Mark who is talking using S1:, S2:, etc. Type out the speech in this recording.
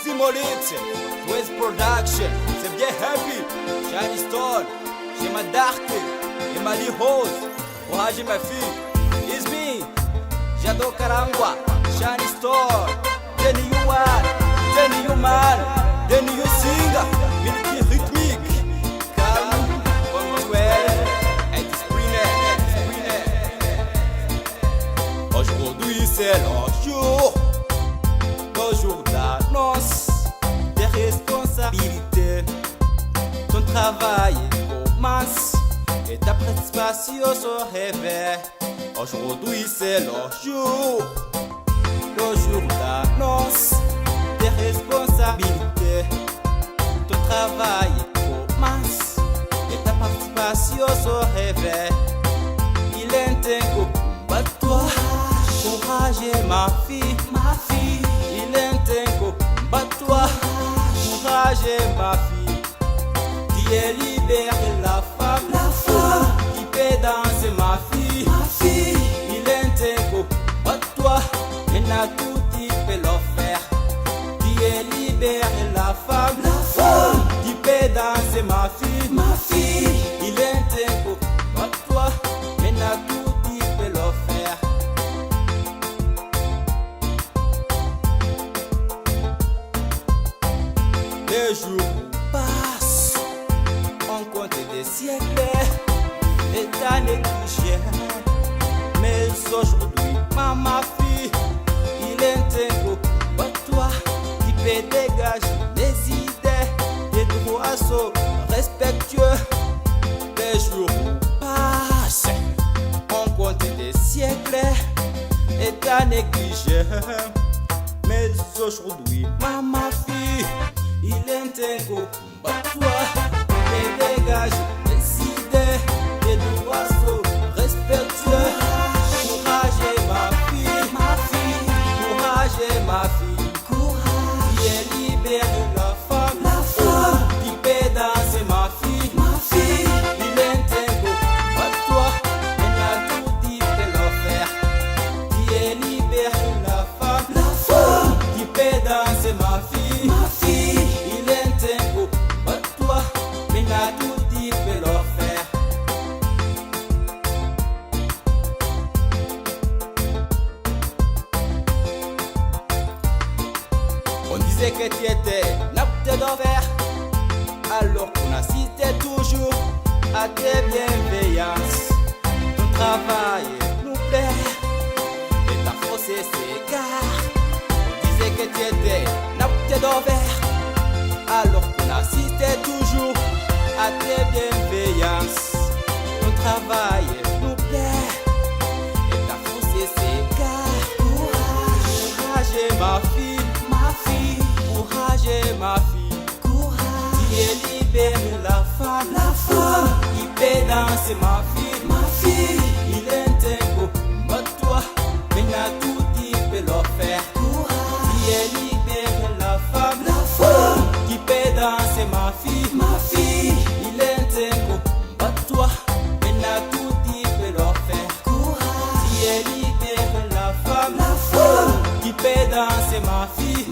S1: Simolite, Twist Production, c'est bien happy. Shiny Stone, j'ai ma Dark et ma Lee Rose. Courage ma fille, it's me, Jado Karangwa, Shiny Stone. Then you are, then you man, then you sing, milky rythmique. Calme, ponctuel, et discipliné. Aujourd'hui c'est le jour d'annonce des responsabilités. Ton travail commence et ta participation se réveille. Aujourd'hui c'est le jour d'annonce des responsabilités. Ton travail commence et ta participation se réveille. Il est un temps combat-toi, courage ma fille. Il est un temps combat-toi, courage ma fille. Dieu libère la femme, qui peut danser ma fille. Il est un temps combat-toi, et n'a tout qui peut le faire. Dieu libère la femme, qui peut danser ma fille. Il est un temps combat-toi, et n'a tout qui peut le faire. Les jours passent, on compte des siècles, et t'as négligé. Mais aujourd'hui, ma fille, il est un temps combat-toi, qui peut dégager les idées, des droits sont respectueux. Les jours passent, on compte des siècles, et t'as négligé. Mais aujourd'hui, ma fille, il est un temps combat-toi, et dégage les idées, les droits sont respectueux. Courage ma fille, courage ma fille. Qui libère la femme, qui peut danser ma fille. Il est un temps combat-toi, et n'a tout dit de le faire. Qui libère la femme, qui peut danser ma fille. Il est un temps combat-toi, mais n'a tout dit de le faire. On disait que tu étais n'apte d'envers, alors qu'on assistait toujours à tes bienveillances. Ton travail nous plaît et ta force s'égare. On disait que tu étais n'apte d'envers, alors qu'on assistait toujours à tes bienveillances. Ton travail nous plaît et ta force s'égare. Courage ma fille, courage ma fille. Dieu libère la femme, qui peut danser ma fille. Il est un temps combat-toi, mais n'a tout qui peut le faire. Dieu libère la femme, qui peut danser ma fille. Il est un temps combat-toi, mais n'a tout qui peut le faire. Dieu libère la femme, qui peut danser ma fille.